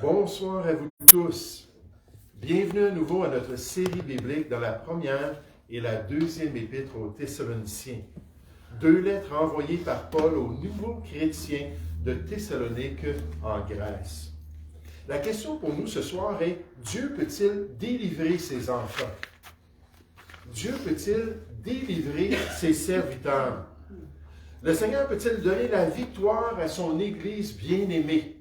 Bonsoir à vous tous. Bienvenue à nouveau à notre série biblique dans la première et la deuxième épître aux Thessaloniciens. Deux lettres envoyées par Paul aux nouveaux chrétiens de Thessalonique en Grèce. La question pour nous ce soir est, Dieu peut-il délivrer ses enfants? Dieu peut-il délivrer ses serviteurs? Le Seigneur peut-il donner la victoire à son Église bien-aimée?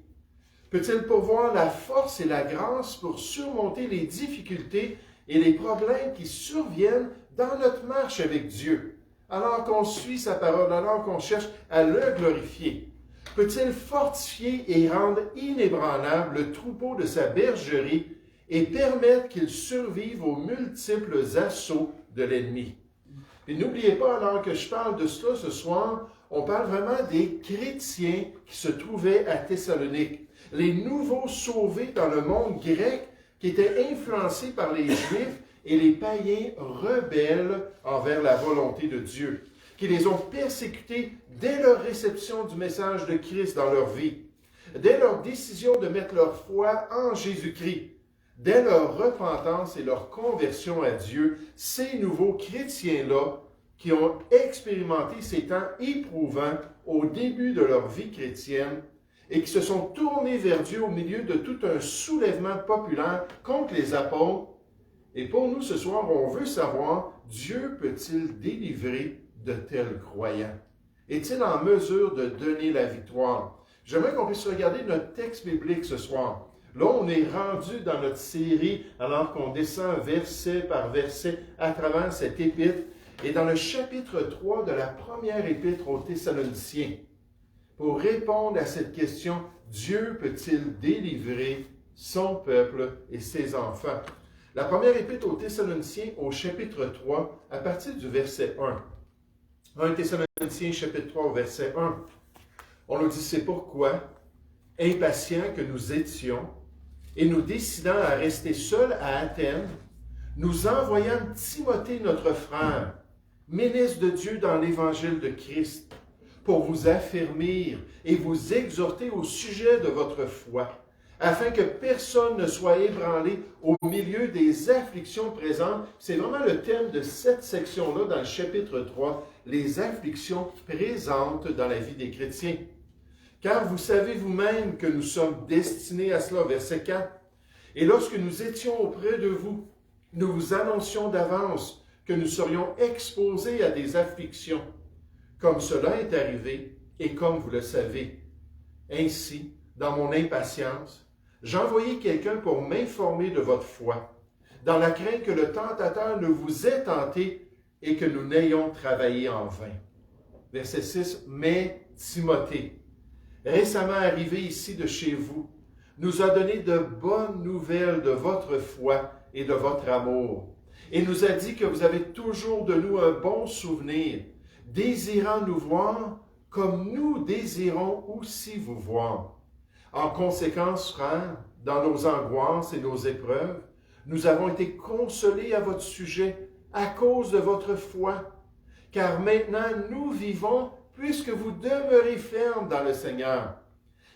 Peut-il pourvoir la force et la grâce pour surmonter les difficultés et les problèmes qui surviennent dans notre marche avec Dieu, alors qu'on suit sa parole, alors qu'on cherche à le glorifier? Peut-il fortifier et rendre inébranlable le troupeau de sa bergerie et permettre qu'il survive aux multiples assauts de l'ennemi? Et n'oubliez pas, alors que je parle de cela ce soir, on parle vraiment des chrétiens qui se trouvaient à Thessalonique. Les nouveaux sauvés dans le monde grec qui étaient influencés par les Juifs et les païens rebelles envers la volonté de Dieu, qui les ont persécutés dès leur réception du message de Christ dans leur vie, dès leur décision de mettre leur foi en Jésus-Christ, dès leur repentance et leur conversion à Dieu. Ces nouveaux chrétiens-là qui ont expérimenté ces temps éprouvants au début de leur vie chrétienne, et qui se sont tournés vers Dieu au milieu de tout un soulèvement populaire contre les apôtres. Et pour nous, ce soir, on veut savoir, Dieu peut-il délivrer de tels croyants? Est-il en mesure de donner la victoire? J'aimerais qu'on puisse regarder notre texte biblique ce soir. Là, on est rendu dans notre série, alors qu'on descend verset par verset à travers cette épître. Et dans le chapitre 3 de la première épître aux Thessaloniciens, pour répondre à cette question, Dieu peut-il délivrer son peuple et ses enfants? La première épître aux Thessaloniciens au chapitre 3, à partir du verset 1. 1 Thessaloniciens chapitre 3 au verset 1. On nous dit, c'est pourquoi, impatients que nous étions, et nous décidant à rester seuls à Athènes, nous envoyâmes Timothée notre frère, ministre de Dieu dans l'évangile de Christ, pour vous affermir et vous exhorter au sujet de votre foi, afin que personne ne soit ébranlé au milieu des afflictions présentes. C'est vraiment le thème de cette section-là dans le chapitre 3, les afflictions présentes dans la vie des chrétiens. Car vous savez vous-même que nous sommes destinés à cela, verset 4. Et lorsque nous étions auprès de vous, nous vous annoncions d'avance que nous serions exposés à des afflictions, comme cela est arrivé et comme vous le savez. Ainsi, dans mon impatience, j'envoyai quelqu'un pour m'informer de votre foi, dans la crainte que le tentateur ne vous ait tenté et que nous n'ayons travaillé en vain. Verset 6. Mais Timothée, récemment arrivé ici de chez vous, nous a donné de bonnes nouvelles de votre foi et de votre amour, et nous a dit que vous avez toujours de nous un bon souvenir, désirant nous voir comme nous désirons aussi vous voir. En conséquence, frères, dans nos angoisses et nos épreuves, nous avons été consolés à votre sujet à cause de votre foi, car maintenant nous vivons puisque vous demeurez fermes dans le Seigneur.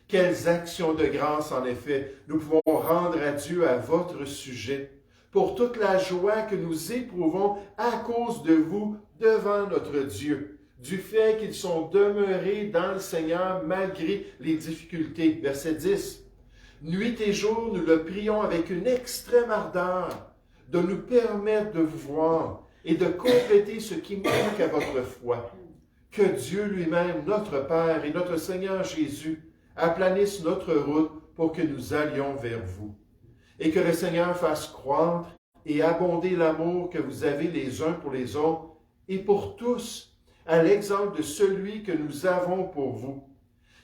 Quelles actions de grâce, en effet, nous pouvons rendre à Dieu à votre sujet, pour toute la joie que nous éprouvons à cause de vous devant notre Dieu, du fait qu'ils sont demeurés dans le Seigneur malgré les difficultés. Verset 10. Nuit et jour, nous le prions avec une extrême ardeur de nous permettre de vous voir et de compléter ce qui manque à votre foi. Que Dieu lui-même, notre Père et notre Seigneur Jésus, aplanisse notre route pour que nous allions vers vous. Et que le Seigneur fasse croître et abonder l'amour que vous avez les uns pour les autres et pour tous, à l'exemple de celui que nous avons pour vous.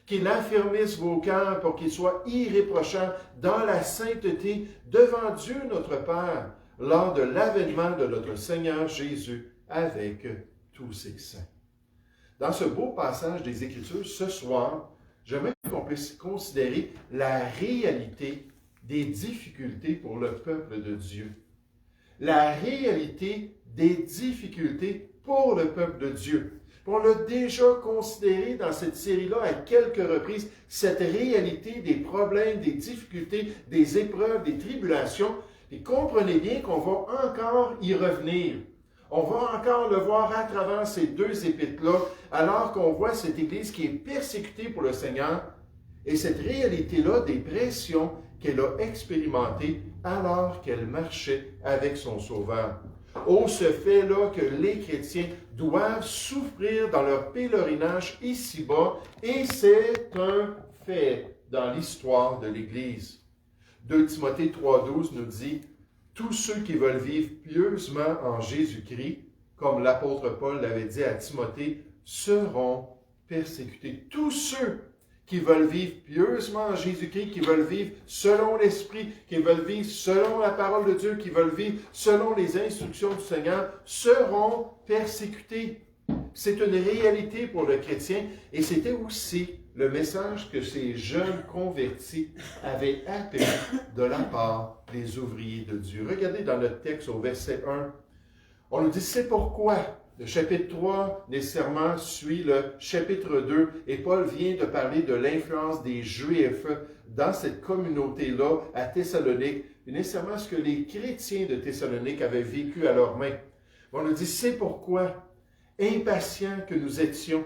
Qu'il affermisse vos cœurs pour qu'ils soient irréprochables dans la sainteté devant Dieu notre Père, lors de l'avènement de notre Seigneur Jésus avec tous ses saints. Dans ce beau passage des Écritures, ce soir, j'aimerais qu'on puisse considérer la réalité des difficultés pour le peuple de Dieu. La réalité des difficultés pour le peuple de Dieu. On l'a déjà considéré dans cette série-là à quelques reprises, cette réalité des problèmes, des difficultés, des épreuves, des tribulations. Et comprenez bien qu'on va encore y revenir. On va encore le voir à travers ces deux épîtres-là, alors qu'on voit cette Église qui est persécutée pour le Seigneur et cette réalité-là des pressions qu'elle a expérimentées alors qu'elle marchait avec son Sauveur. Oh, ce fait-là que les chrétiens doivent souffrir dans leur pèlerinage ici-bas, et c'est un fait dans l'histoire de l'Église. 2 Timothée 3,12 nous dit « Tous ceux qui veulent vivre pieusement en Jésus-Christ, comme l'apôtre Paul l'avait dit à Timothée, seront persécutés. » Tous ceux qui veulent vivre pieusement en Jésus-Christ, qui veulent vivre selon l'Esprit, qui veulent vivre selon la parole de Dieu, qui veulent vivre selon les instructions du Seigneur, seront persécutés. C'est une réalité pour le chrétien et c'était aussi le message que ces jeunes convertis avaient appris de la part des ouvriers de Dieu. Regardez dans notre texte au verset 1, on nous dit « C'est pourquoi ». Le chapitre 3, nécessairement, suit le chapitre 2, et Paul vient de parler de l'influence des Juifs dans cette communauté-là à Thessalonique, et nécessairement ce que les chrétiens de Thessalonique avaient vécu à leurs mains. On nous dit, c'est pourquoi, impatients que nous étions,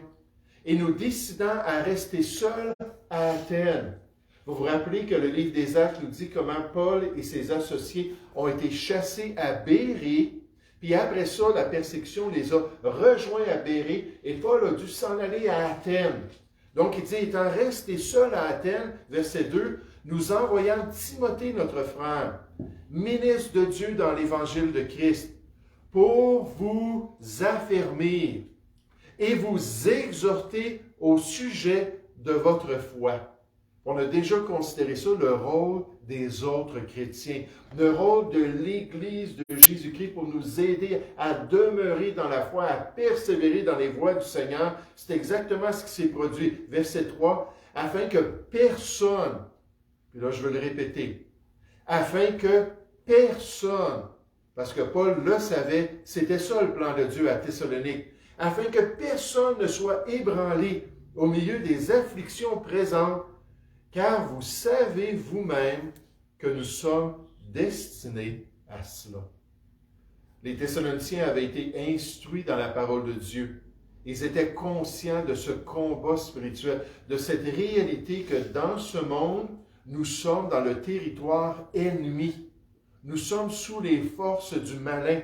et nous décidant à rester seuls à Athènes. Vous vous rappelez que le livre des Actes nous dit comment Paul et ses associés ont été chassés à Bérée. Puis après ça, la persécution les a rejoints à Bérée et Paul a dû s'en aller à Athènes. Donc il dit, étant resté seul à Athènes, verset 2, nous envoyant Timothée, notre frère, ministre de Dieu dans l'évangile de Christ, pour vous affermir et vous exhorter au sujet de votre foi. On a déjà considéré ça, le rôle des autres chrétiens, le rôle de l'Église de Jésus-Christ pour nous aider à demeurer dans la foi, à persévérer dans les voies du Seigneur. C'est exactement ce qui s'est produit. Verset 3, afin que personne, puis là je veux le répéter, afin que personne, parce que Paul le savait, c'était ça le plan de Dieu à Thessalonique, afin que personne ne soit ébranlé au milieu des afflictions présentes, car vous savez vous-même que nous sommes destinés à cela. Les Thessaloniciens avaient été instruits dans la parole de Dieu. Ils étaient conscients de ce combat spirituel, de cette réalité que dans ce monde, nous sommes dans le territoire ennemi. Nous sommes sous les forces du malin.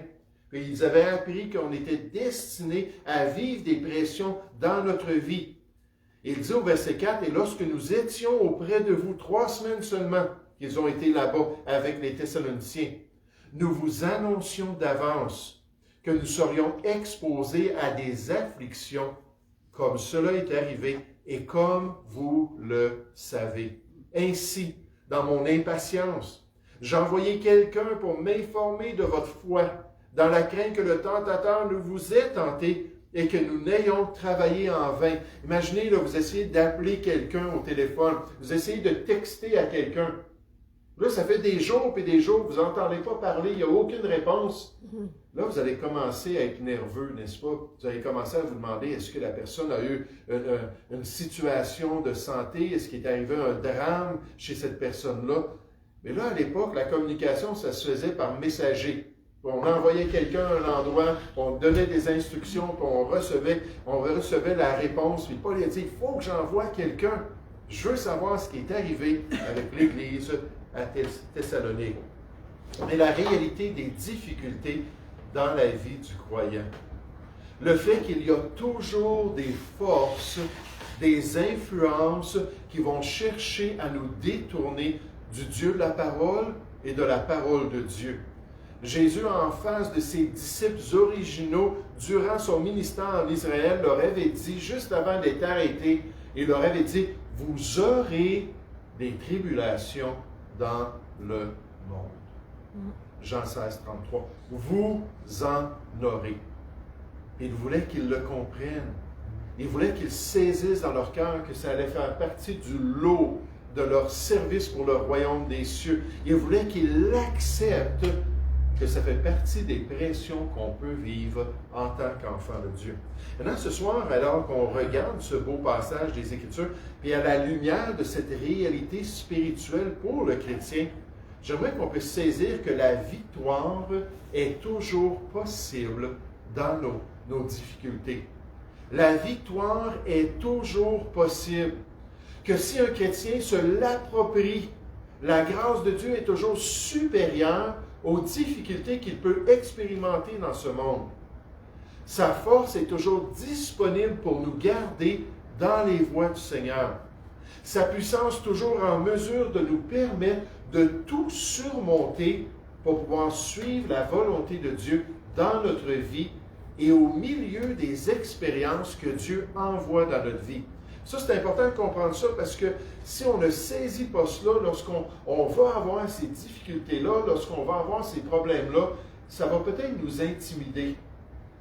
Et ils avaient appris qu'on était destinés à vivre des pressions dans notre vie. Il dit au verset 4, « Et lorsque nous étions auprès de vous 3 semaines seulement, qu'ils ont été là-bas avec les Thessaloniciens, nous vous annoncions d'avance que nous serions exposés à des afflictions, comme cela est arrivé, et comme vous le savez. Ainsi, dans mon impatience, j'envoyais quelqu'un pour m'informer de votre foi, dans la crainte que le tentateur ne vous ait tenté, et que nous n'ayons travaillé en vain. » Imaginez, là, vous essayez d'appeler quelqu'un au téléphone, vous essayez de texter à quelqu'un. Là, ça fait des jours et des jours, vous n'entendez pas parler, il n'y a aucune réponse. Là, vous allez commencer à être nerveux, n'est-ce pas? Vous allez commencer à vous demander, est-ce que la personne a eu une situation de santé? Est-ce qu'il est arrivé un drame chez cette personne-là? Mais là, à l'époque, la communication, ça se faisait par messager. On envoyait quelqu'un à un endroit, on donnait des instructions, puis on recevait la réponse. Puis Paul a dit, il faut que j'envoie quelqu'un. Je veux savoir ce qui est arrivé avec l'Église à Thessalonique. Mais la réalité des difficultés dans la vie du croyant. Le fait qu'il y a toujours des forces, des influences qui vont chercher à nous détourner du Dieu de la parole et de la parole de Dieu. Jésus, en face de ses disciples originaux, durant son ministère en Israël, leur avait dit, juste avant d'être arrêté, il leur avait dit, « Vous aurez des tribulations dans le monde. » Jean 16, 33. Vous en aurez. Il voulait qu'ils le comprennent. Il voulait qu'ils saisissent dans leur cœur que ça allait faire partie du lot de leur service pour le royaume des cieux. Il voulait qu'ils l'acceptent que ça fait partie des pressions qu'on peut vivre en tant qu'enfant de Dieu. Maintenant, ce soir, alors qu'on regarde ce beau passage des Écritures, puis à la lumière de cette réalité spirituelle pour le chrétien, j'aimerais qu'on puisse saisir que la victoire est toujours possible dans nos difficultés. La victoire est toujours possible. Que si un chrétien se l'approprie, la grâce de Dieu est toujours supérieure aux difficultés qu'il peut expérimenter dans ce monde. Sa force est toujours disponible pour nous garder dans les voies du Seigneur. Sa puissance toujours en mesure de nous permettre de tout surmonter pour pouvoir suivre la volonté de Dieu dans notre vie et au milieu des expériences que Dieu envoie dans notre vie. Ça, c'est important de comprendre ça parce que si on ne saisit pas cela, lorsqu'on va avoir ces difficultés-là, lorsqu'on va avoir ces problèmes-là, ça va peut-être nous intimider.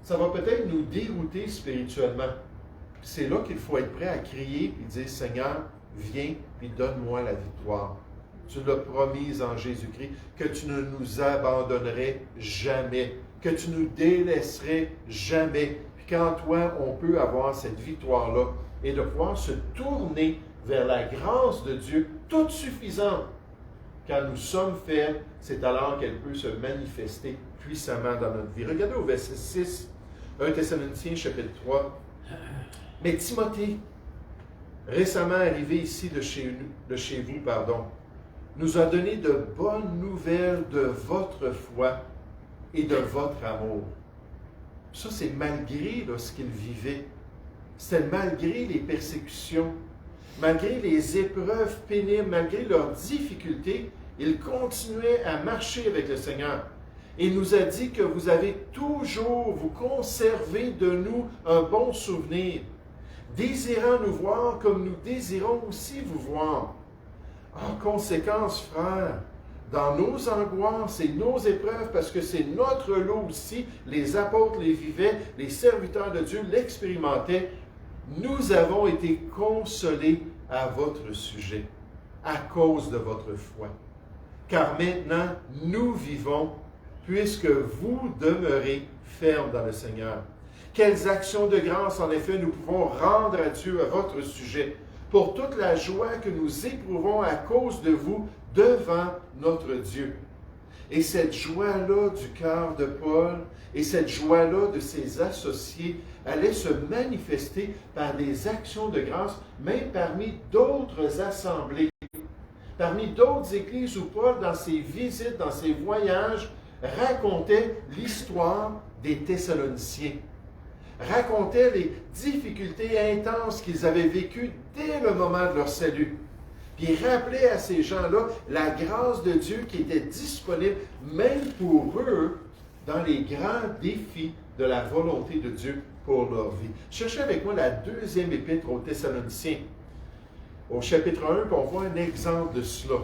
Ça va peut-être nous dérouter spirituellement. Puis c'est là qu'il faut être prêt à crier et dire, Seigneur, viens et donne-moi la victoire. Tu l'as promise en Jésus-Christ, que tu ne nous abandonnerais jamais, que tu nous délaisserais jamais. Puis qu'en toi, on peut avoir cette victoire-là et de pouvoir se tourner vers la grâce de Dieu, toute suffisante. Quand nous sommes faibles, c'est alors qu'elle peut se manifester puissamment dans notre vie. Regardez au verset 6, 1 Thessaloniciens chapitre 3. Mais Timothée, récemment arrivé ici de chez vous, nous a donné de bonnes nouvelles de votre foi et de votre amour. Ça, c'est malgré ce qu'il vivait. C'était malgré les persécutions, malgré les épreuves pénibles, malgré leurs difficultés, il continuait à marcher avec le Seigneur. Il nous a dit que vous avez toujours, vous conservez de nous un bon souvenir, désirant nous voir comme nous désirons aussi vous voir. En conséquence, frères, dans nos angoisses et nos épreuves, parce que c'est notre lot aussi, les apôtres les vivaient, les serviteurs de Dieu l'expérimentaient, nous avons été consolés à votre sujet, à cause de votre foi. Car maintenant, nous vivons, puisque vous demeurez fermes dans le Seigneur. Quelles actions de grâce, en effet, nous pouvons rendre à Dieu à votre sujet, pour toute la joie que nous éprouvons à cause de vous devant notre Dieu. Et cette joie-là du cœur de Paul et cette joie-là de ses associés allait se manifester par des actions de grâce, même parmi d'autres assemblées, parmi d'autres églises où Paul, dans ses visites, dans ses voyages, racontait l'histoire des Thessaloniciens, racontait les difficultés intenses qu'ils avaient vécues dès le moment de leur salut. Puis il rappelait à ces gens-là la grâce de Dieu qui était disponible, même pour eux, dans les grands défis de la volonté de Dieu pour leur vie. Cherchez avec moi la deuxième épître aux Thessaloniciens. Au chapitre 1, on voit un exemple de cela.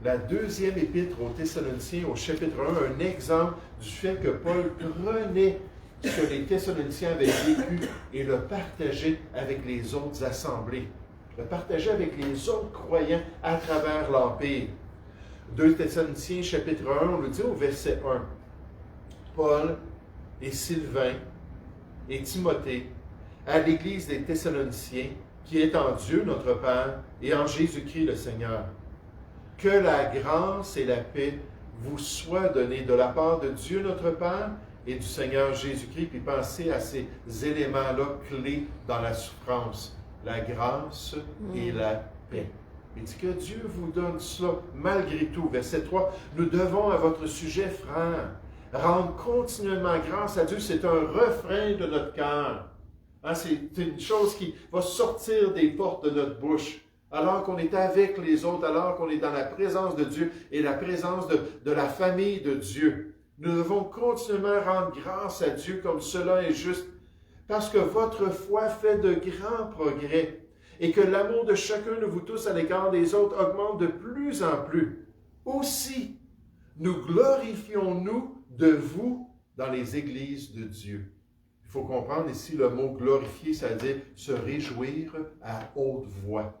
La deuxième épître aux Thessaloniciens, au chapitre 1, un exemple du fait que Paul prenait ce que les Thessaloniciens avaient vécu et le partageait avec les autres assemblées. Le partager avec les autres croyants à travers l'Empire. 2 Thessaloniciens, chapitre 1, on le dit au verset 1. Paul et Sylvain et Timothée à l'Église des Thessaloniciens, qui est en Dieu notre Père et en Jésus-Christ le Seigneur. Que la grâce et la paix vous soient données de la part de Dieu notre Père et du Seigneur Jésus-Christ. Puis pensez à ces éléments-là clés dans la souffrance. La grâce et la paix. Il dit que Dieu vous donne cela malgré tout. Verset 3, nous devons à votre sujet, frères, rendre continuellement grâce à Dieu. C'est un refrain de notre cœur. Hein, c'est une chose qui va sortir des portes de notre bouche. Alors qu'on est avec les autres, alors qu'on est dans la présence de Dieu et la présence de la famille de Dieu. Nous devons continuellement rendre grâce à Dieu comme cela est juste. Parce que votre foi fait de grands progrès et que l'amour de chacun de vous tous à l'égard des autres augmente de plus en plus. Aussi, nous glorifions-nous de vous dans les églises de Dieu. Il faut comprendre ici le mot glorifier, ça veut dire se réjouir à haute voix.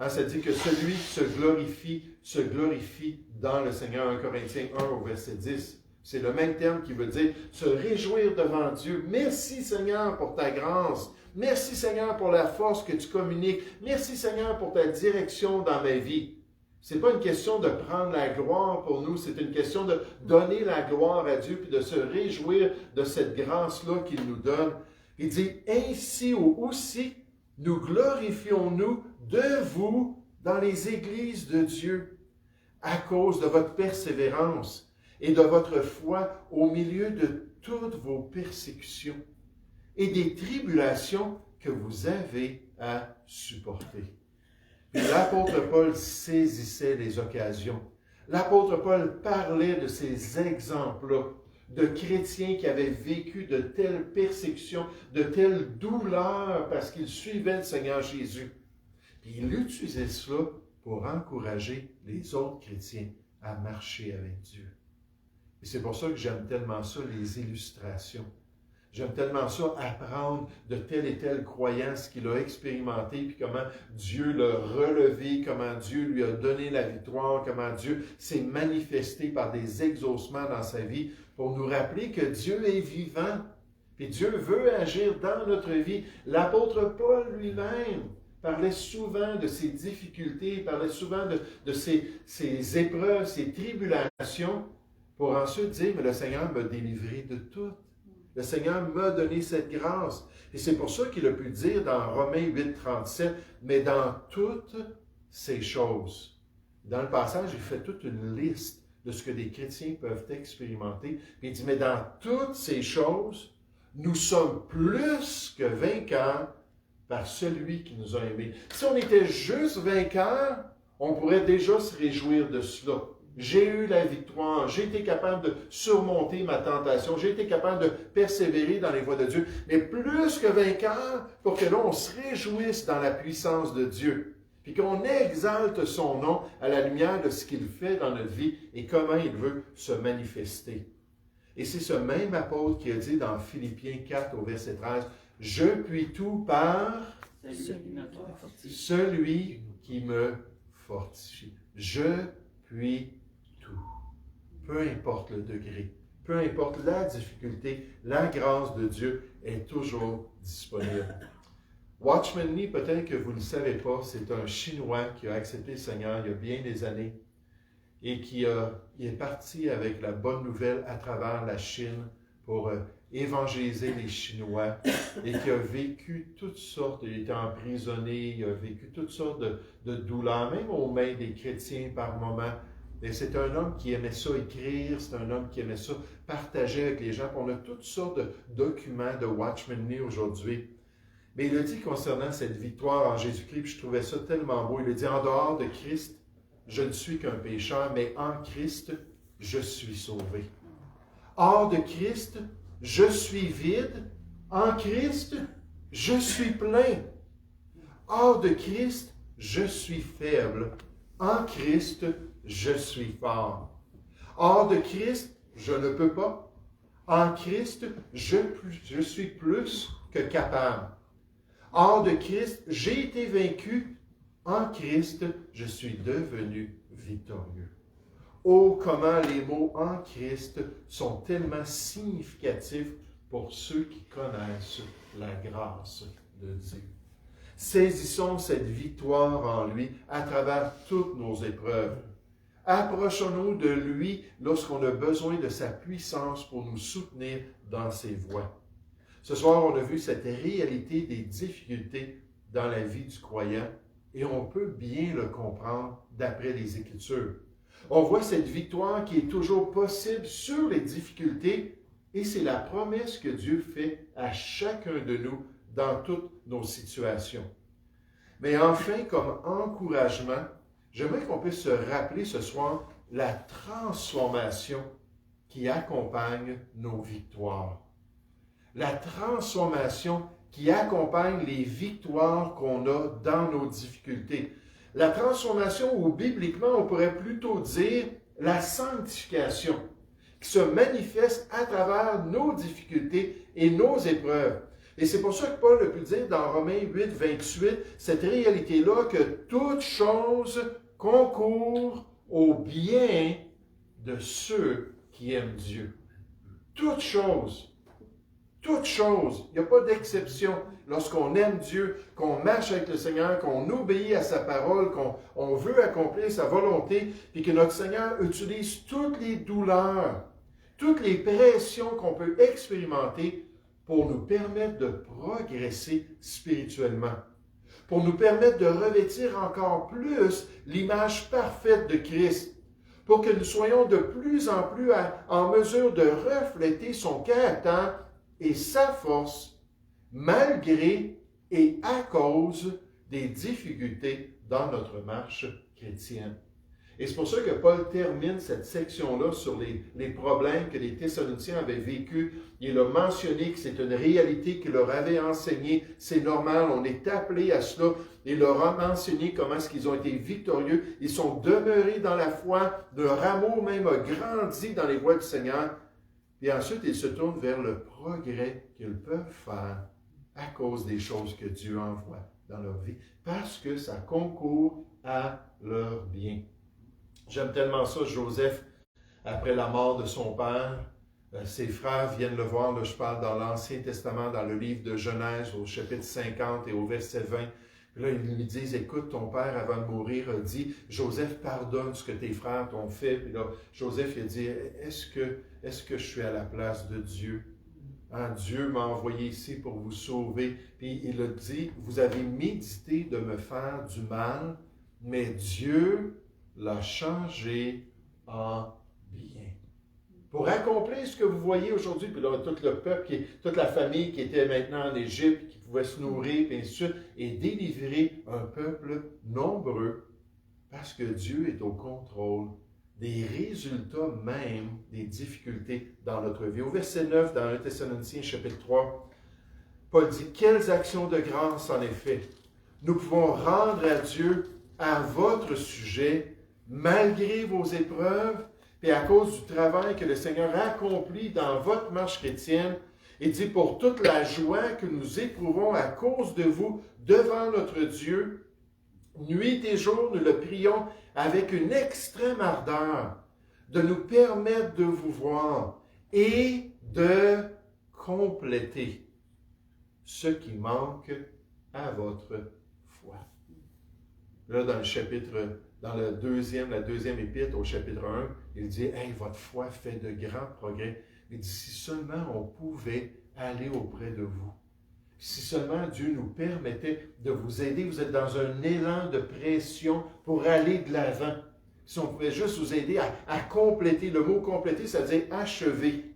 Hein, ça dit que celui qui se glorifie dans le Seigneur. 1 Corinthiens 1 au verset 10. C'est le même terme qui veut dire se réjouir devant Dieu. Merci Seigneur pour ta grâce. Merci Seigneur pour la force que tu communiques. Merci Seigneur pour ta direction dans ma vie. Ce n'est pas une question de prendre la gloire pour nous, c'est une question de donner la gloire à Dieu puis de se réjouir de cette grâce-là qu'il nous donne. Il dit, ainsi aussi, nous glorifions-nous de vous dans les églises de Dieu à cause de votre persévérance et de votre foi au milieu de toutes vos persécutions et des tribulations que vous avez à supporter. Puis l'apôtre Paul saisissait les occasions. L'apôtre Paul parlait de ces exemples-là, de chrétiens qui avaient vécu de telles persécutions, de telles douleurs parce qu'ils suivaient le Seigneur Jésus. Puis il utilisait cela pour encourager les autres chrétiens à marcher avec Dieu. Et c'est pour ça que j'aime tellement ça, les illustrations. J'aime tellement ça, apprendre de telle et telle croyance qu'il a expérimenté, puis comment Dieu l'a relevé, comment Dieu lui a donné la victoire, comment Dieu s'est manifesté par des exaucements dans sa vie, pour nous rappeler que Dieu est vivant, puis Dieu veut agir dans notre vie. L'apôtre Paul lui-même parlait souvent de ses difficultés, parlait souvent de ses épreuves, ses tribulations, pour ensuite dire, mais le Seigneur m'a délivré de tout. Le Seigneur m'a donné cette grâce. Et c'est pour ça qu'il a pu dire dans Romains 8, 37, mais dans toutes ces choses. Dans le passage, il fait toute une liste de ce que des chrétiens peuvent expérimenter. Puis il dit, mais dans toutes ces choses, nous sommes plus que vainqueurs par celui qui nous a aimés. Si on était juste vainqueurs, on pourrait déjà se réjouir de cela. J'ai eu la victoire, j'ai été capable de surmonter ma tentation, j'ai été capable de persévérer dans les voies de Dieu. Mais plus que vainqueur, pour que l'on se réjouisse dans la puissance de Dieu, puis qu'on exalte son nom à la lumière de ce qu'il fait dans notre vie et comment il veut se manifester. Et c'est ce même apôtre qui a dit dans Philippiens 4 au verset 13, « Je puis tout par celui qui me fortifie. » Je puis tout. Peu importe le degré, peu importe la difficulté, la grâce de Dieu est toujours disponible. Watchman Nee, peut-être que vous ne le savez pas, c'est un Chinois qui a accepté le Seigneur il y a bien des années et qui est parti avec la bonne nouvelle à travers la Chine pour évangéliser les Chinois et qui a vécu toutes sortes, il était emprisonné, il a vécu toutes sortes de douleurs, même aux mains des chrétiens par moments. Et c'est un homme qui aimait ça écrire, c'est un homme qui aimait ça partager avec les gens. On a toutes sortes de documents de Watchman Nee aujourd'hui. Mais il a dit concernant cette victoire en Jésus-Christ, puis je trouvais ça tellement beau, il a dit, en dehors de Christ, je ne suis qu'un pécheur, mais en Christ, je suis sauvé. Hors de Christ, je suis vide. En Christ, je suis plein. Hors de Christ, je suis faible. En Christ, je suis fort. Hors de Christ, je ne peux pas. En Christ, je suis plus que capable. Hors de Christ, j'ai été vaincu. En Christ, je suis devenu victorieux. Oh, comment les mots en Christ sont tellement significatifs pour ceux qui connaissent la grâce de Dieu. Saisissons cette victoire en lui à travers toutes nos épreuves. Approchons-nous de lui lorsqu'on a besoin de sa puissance pour nous soutenir dans ses voies. Ce soir, on a vu cette réalité des difficultés dans la vie du croyant et on peut bien le comprendre d'après les Écritures. On voit cette victoire qui est toujours possible sur les difficultés et c'est la promesse que Dieu fait à chacun de nous dans toutes nos situations. Mais enfin, comme encouragement, j'aimerais qu'on puisse se rappeler ce soir la transformation qui accompagne nos victoires. La transformation qui accompagne les victoires qu'on a dans nos difficultés. La transformation, ou bibliquement, on pourrait plutôt dire la sanctification, qui se manifeste à travers nos difficultés et nos épreuves. Et c'est pour ça que Paul a pu dire dans Romains 8, 28, cette réalité-là que toute chose concourt au bien de ceux qui aiment Dieu. Toutes choses. Toutes choses. Il n'y a pas d'exception. Lorsqu'on aime Dieu, qu'on marche avec le Seigneur, qu'on obéit à sa parole, qu'on veut accomplir sa volonté, puis que notre Seigneur utilise toutes les douleurs, toutes les pressions qu'on peut expérimenter pour nous permettre de progresser spirituellement, pour nous permettre de revêtir encore plus l'image parfaite de Christ, pour que nous soyons de plus en plus en mesure de refléter son caractère et sa force, malgré et à cause des difficultés dans notre marche chrétienne. Et c'est pour ça que Paul termine cette section-là sur les problèmes que les Thessaloniciens avaient vécus. Il a mentionné que c'est une réalité qu'il leur avait enseignée. C'est normal, on est appelé à cela. Il leur a mentionné comment est-ce qu'ils ont été victorieux. Ils sont demeurés dans la foi. Leur amour même a grandi dans les voies du Seigneur. Et ensuite, ils se tournent vers le progrès qu'ils peuvent faire à cause des choses que Dieu envoie dans leur vie, parce que ça concourt à leur bien. J'aime tellement ça, Joseph, après la mort de son père, ses frères viennent le voir, là, je parle dans l'Ancien Testament, dans le livre de Genèse, au chapitre 50 et au verset 20. Puis là, ils lui disent, écoute, ton père, avant de mourir, a dit, Joseph, pardonne ce que tes frères t'ont fait. Puis là, Joseph, il a dit, est-ce que je suis à la place de Dieu? Hein, Dieu m'a envoyé ici pour vous sauver. Puis il a dit, vous avez médité de me faire du mal, mais Dieu l'a changé en bien. Pour accomplir ce que vous voyez aujourd'hui, puis là, tout le peuple, toute la famille qui était maintenant en Égypte, qui pouvait se nourrir, et ainsi de suite, et délivrer un peuple nombreux, parce que Dieu est au contrôle des résultats même des difficultés dans notre vie. Au verset 9, dans 1 Thessaloniciens, chapitre 3, Paul dit, « Quelles actions de grâce, en effet, nous pouvons rendre à Dieu à votre sujet, malgré vos épreuves, et à cause du travail que le Seigneur accomplit dans votre marche chrétienne, et dit pour toute la joie que nous éprouvons à cause de vous devant notre Dieu, nuit et jour, nous le prions avec une extrême ardeur de nous permettre de vous voir et de compléter ce qui manque à votre foi. » Là, dans le chapitre, la deuxième épître, au chapitre 1, il dit, « Hey, votre foi fait de grands progrès. » Il dit, « Si seulement on pouvait aller auprès de vous. Si seulement Dieu nous permettait de vous aider. Vous êtes dans un élan de pression pour aller de l'avant. Si on pouvait juste vous aider à compléter. Le mot compléter, ça veut dire achever,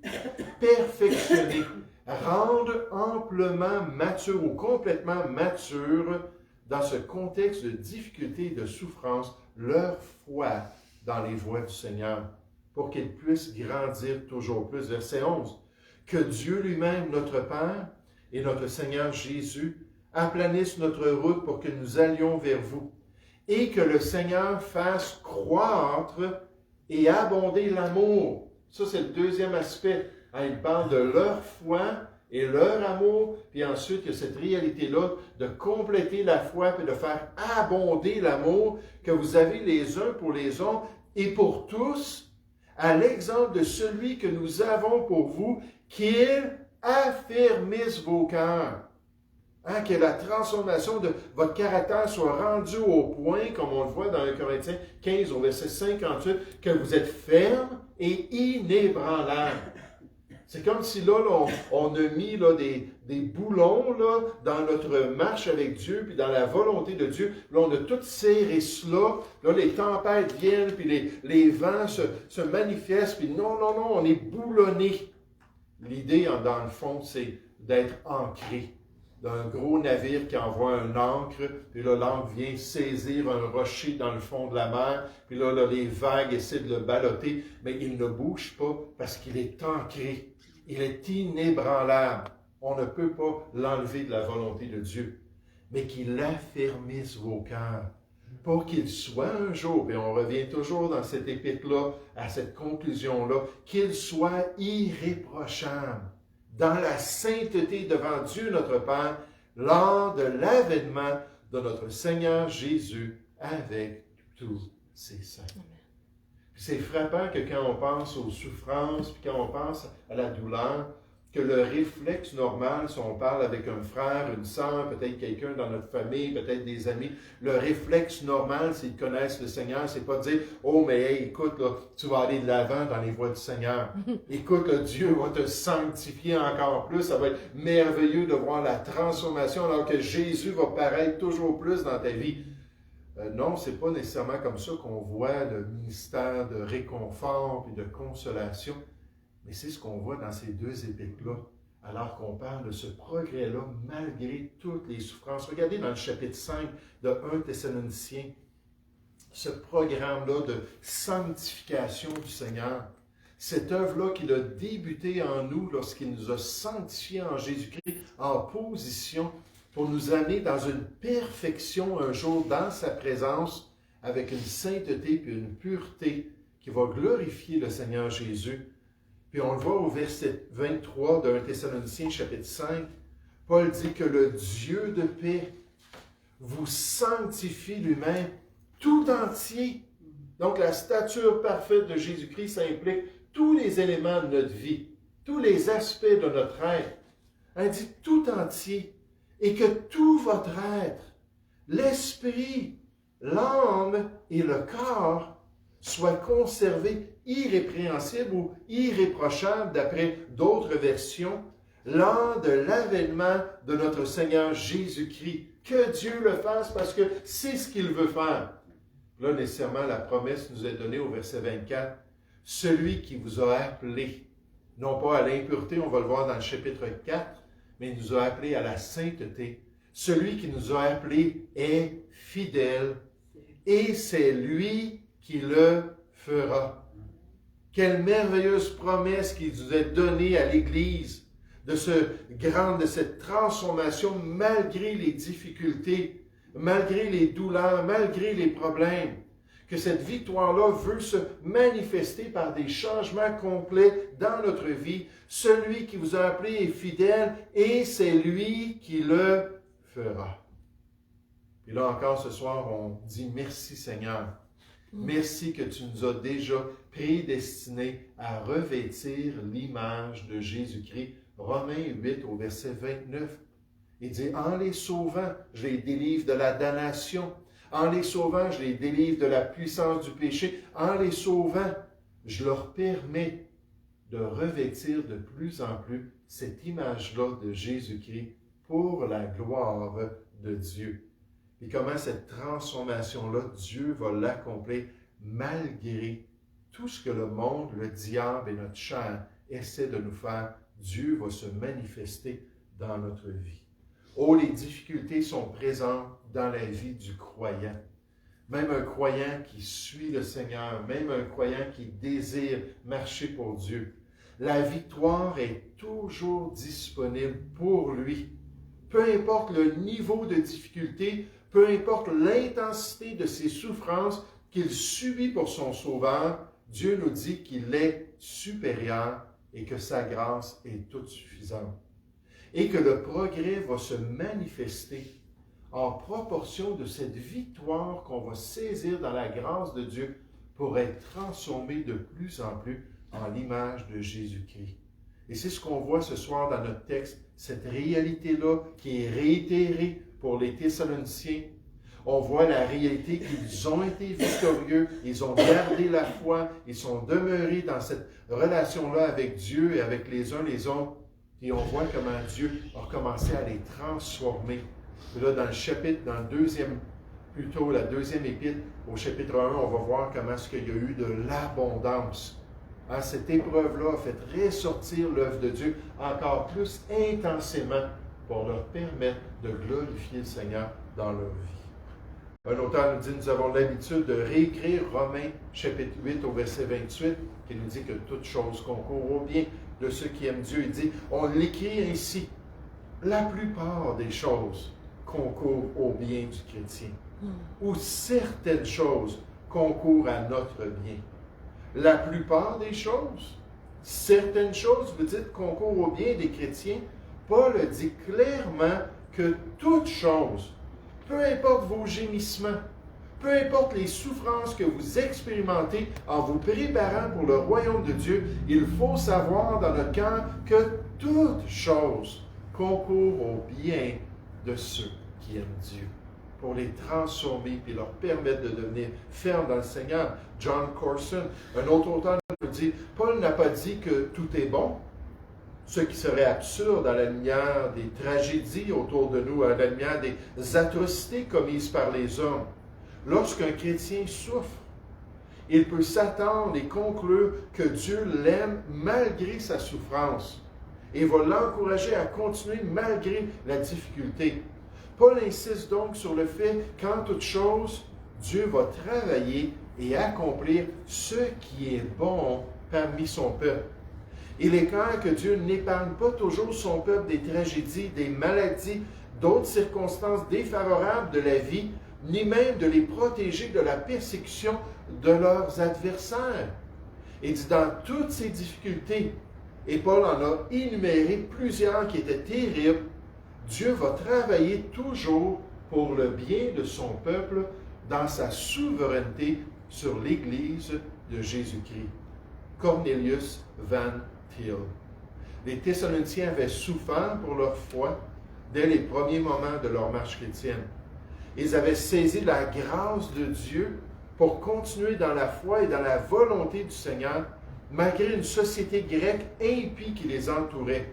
perfectionner, rendre amplement mature ou complètement mature dans ce contexte de difficulté et de souffrance, leur foi dans les voies du Seigneur, pour qu'ils puissent grandir toujours plus. Verset 11. Que Dieu lui-même, notre Père, et notre Seigneur Jésus aplanissent notre route pour que nous allions vers vous, et que le Seigneur fasse croître et abonder l'amour. Ça, c'est le deuxième aspect. Hein, il parle de leur foi et leur amour, puis ensuite, il y a cette réalité-là de compléter la foi et de faire abonder l'amour que vous avez les uns pour les autres et pour tous, à l'exemple de celui que nous avons pour vous, qu'il affermisse vos cœurs. Hein, que la transformation de votre caractère soit rendue au point, comme on le voit dans 1 Corinthiens 15 au verset 58, que vous êtes ferme et inébranlable. C'est comme si là, on a mis là, des boulons là, dans notre marche avec Dieu, puis dans la volonté de Dieu. Là, on a tout serré cela. Là, les tempêtes viennent, puis les vents se manifestent, puis non, on est boulonné. L'idée, dans le fond, c'est d'être ancré. D'un gros navire qui envoie un ancre, puis là, l'ancre vient saisir un rocher dans le fond de la mer, puis là, les vagues essaient de le balloter, mais il ne bouge pas parce qu'il est ancré. Il est inébranlable. On ne peut pas l'enlever de la volonté de Dieu, mais qu'il affermisse vos cœurs pour qu'il soit un jour, et on revient toujours dans cette épître-là, à cette conclusion-là, qu'il soit irréprochable dans la sainteté devant Dieu notre Père, lors de l'avènement de notre Seigneur Jésus avec tous ses saints. C'est frappant que quand on pense aux souffrances, puis quand on pense à la douleur, que le réflexe normal, si on parle avec un frère, une sœur, peut-être quelqu'un dans notre famille, peut-être des amis, le réflexe normal, s'ils connaissent le Seigneur, c'est pas de dire « Oh, mais hey, écoute, là, tu vas aller de l'avant dans les voies du Seigneur. Écoute, là, Dieu va te sanctifier encore plus. Ça va être merveilleux de voir la transformation alors que Jésus va paraître toujours plus dans ta vie. » Non, c'est pas nécessairement comme ça qu'on voit le ministère de réconfort et de consolation. Mais c'est ce qu'on voit dans ces deux épîtres-là, alors qu'on parle de ce progrès-là malgré toutes les souffrances. Regardez dans le chapitre 5 de 1 Thessaloniciens, ce programme-là de sanctification du Seigneur, cette œuvre-là qu'il a débuté en nous lorsqu'il nous a sanctifiés en Jésus-Christ en position pour nous amener dans une perfection un jour dans sa présence avec une sainteté et une pureté qui va glorifier le Seigneur Jésus. Puis on le voit au verset 23 de 1 Thessaloniciens chapitre 5, Paul dit que le Dieu de paix vous sanctifie lui-même tout entier. Donc la stature parfaite de Jésus-Christ, ça implique tous les éléments de notre vie, tous les aspects de notre être. Il dit tout entier. Et que tout votre être, l'esprit, l'âme et le corps soient conservés irrépréhensibles ou irréprochables d'après d'autres versions, lors de l'avènement de notre Seigneur Jésus-Christ. Que Dieu le fasse parce que c'est ce qu'il veut faire. Là, nécessairement, la promesse nous est donnée au verset 24. Celui qui vous a appelé, non pas à l'impureté, on va le voir dans le chapitre 4, mais il nous a appelés à la sainteté. Celui qui nous a appelés est fidèle et c'est lui qui le fera. Quelle merveilleuse promesse qu'il nous a donnée à l'Église de cette transformation malgré les difficultés, malgré les douleurs, malgré les problèmes. Que cette victoire-là veut se manifester par des changements complets dans notre vie. Celui qui vous a appelé est fidèle et c'est lui qui le fera. Et là encore ce soir, on dit merci Seigneur. Merci que tu nous as déjà prédestinés à revêtir l'image de Jésus-Christ. Romains 8 au verset 29. Il dit, en les sauvant, je les délivre de la damnation. En les sauvant, je les délivre de la puissance du péché. En les sauvant, je leur permets de revêtir de plus en plus cette image-là de Jésus-Christ pour la gloire de Dieu. Et comment cette transformation-là, Dieu va l'accomplir malgré tout ce que le monde, le diable et notre chair essaient de nous faire. Dieu va se manifester dans notre vie. Oh, les difficultés sont présentes dans la vie du croyant. Même un croyant qui suit le Seigneur, même un croyant qui désire marcher pour Dieu. La victoire est toujours disponible pour lui. Peu importe le niveau de difficulté, peu importe l'intensité de ses souffrances qu'il subit pour son Sauveur, Dieu nous dit qu'il est supérieur et que sa grâce est toute suffisante. Et que le progrès va se manifester en proportion de cette victoire qu'on va saisir dans la grâce de Dieu pour être transformé de plus en plus en l'image de Jésus-Christ. Et c'est ce qu'on voit ce soir dans notre texte, cette réalité-là qui est réitérée pour les Thessaloniciens. On voit la réalité qu'ils ont été victorieux, ils ont gardé la foi, ils sont demeurés dans cette relation-là avec Dieu et avec les uns les autres. Et on voit comment Dieu a commencé à les transformer. Et là, dans le chapitre, dans le deuxième, plutôt la deuxième épître, au chapitre 1, on va voir comment est-ce qu'il y a eu de l'abondance. Cette épreuve-là a fait ressortir l'œuvre de Dieu encore plus intensément pour leur permettre de glorifier le Seigneur dans leur vie. Un auteur nous dit, nous avons l'habitude de réécrire Romains chapitre 8 au verset 28, qui nous dit que toute chose concourt au bien de ceux qui aiment Dieu. Il dit, on l'écrit ainsi, la plupart des choses concourent au bien du chrétien, ou certaines choses concourent à notre bien. La plupart des choses, certaines choses, vous dites, concourent au bien des chrétiens. Paul dit clairement que toute chose, peu importe vos gémissements, peu importe les souffrances que vous expérimentez en vous préparant pour le royaume de Dieu, il faut savoir dans notre cœur que toute chose concourt au bien de ceux qui aiment Dieu, pour les transformer et leur permettre de devenir fermes dans le Seigneur. John Corson, un autre auteur, nous dit, Paul n'a pas dit que tout est bon, ce qui serait absurde à la lumière des tragédies autour de nous, à la lumière des atrocités commises par les hommes. Lorsqu'un chrétien souffre, il peut s'attendre et conclure que Dieu l'aime malgré sa souffrance et va l'encourager à continuer malgré la difficulté. Paul insiste donc sur le fait qu'en toute chose, Dieu va travailler et accomplir ce qui est bon parmi son peuple. Il est clair que Dieu n'épargne pas toujours son peuple des tragédies, des maladies, d'autres circonstances défavorables de la vie, ni même de les protéger de la persécution de leurs adversaires. Il dit dans toutes ces difficultés, et Paul en a énuméré plusieurs qui étaient terribles, Dieu va travailler toujours pour le bien de son peuple dans sa souveraineté sur l'Église de Jésus-Christ. Cornelius Van Til. Les Thessaloniciens avaient souffert pour leur foi dès les premiers moments de leur marche chrétienne. Ils avaient saisi la grâce de Dieu pour continuer dans la foi et dans la volonté du Seigneur, malgré une société grecque impie qui les entourait.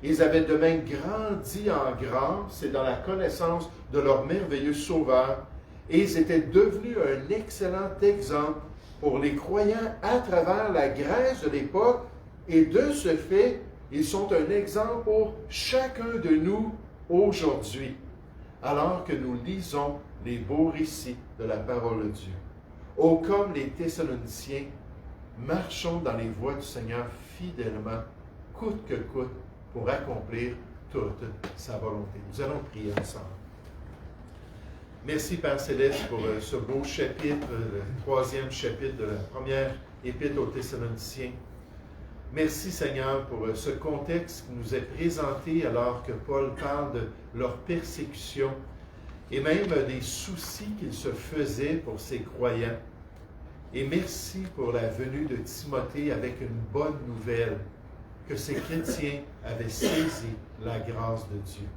Ils avaient de même grandi en grâce et dans la connaissance de leur merveilleux Sauveur, et ils étaient devenus un excellent exemple pour les croyants à travers la Grèce de l'époque, et de ce fait, ils sont un exemple pour chacun de nous aujourd'hui, alors que nous lisons les beaux récits de la parole de Dieu. Oh, comme les Thessaloniciens, marchons dans les voies du Seigneur fidèlement, coûte que coûte, pour accomplir toute sa volonté. Nous allons prier ensemble. Merci, Père Céleste, pour ce beau chapitre, le 3e chapitre de la première épître aux Thessaloniciens. Merci, Seigneur, pour ce contexte qui nous est présenté alors que Paul parle de leur persécution et même des soucis qu'il se faisait pour ses croyants. Et merci pour la venue de Timothée avec une bonne nouvelle, que ces chrétiens avaient saisi la grâce de Dieu.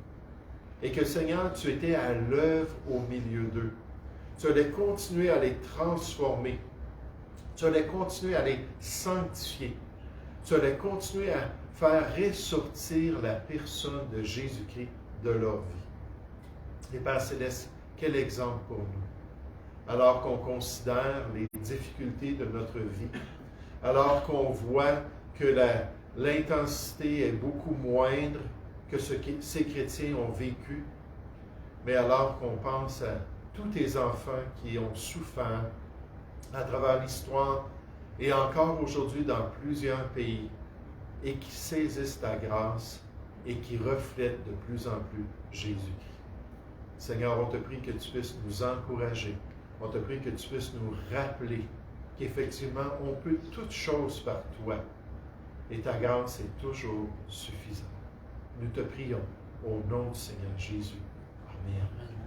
Et que, Seigneur, tu étais à l'œuvre au milieu d'eux. Tu allais continuer à les transformer. Tu allais continuer à les sanctifier. Tu allais continuer à faire ressortir la personne de Jésus-Christ de leur vie. Et Père Céleste, quel exemple pour nous. Alors qu'on considère les difficultés de notre vie, alors qu'on voit que l'intensité est beaucoup moindre que ce que ces chrétiens ont vécu, mais alors qu'on pense à tous tes enfants qui ont souffert à travers l'histoire et encore aujourd'hui dans plusieurs pays, et qui saisissent ta grâce et qui reflètent de plus en plus Jésus-Christ. Seigneur, on te prie que tu puisses nous encourager. On te prie que tu puisses nous rappeler qu'effectivement, on peut toutes choses par toi. Et ta grâce est toujours suffisante. Nous te prions au nom du Seigneur Jésus. Amen.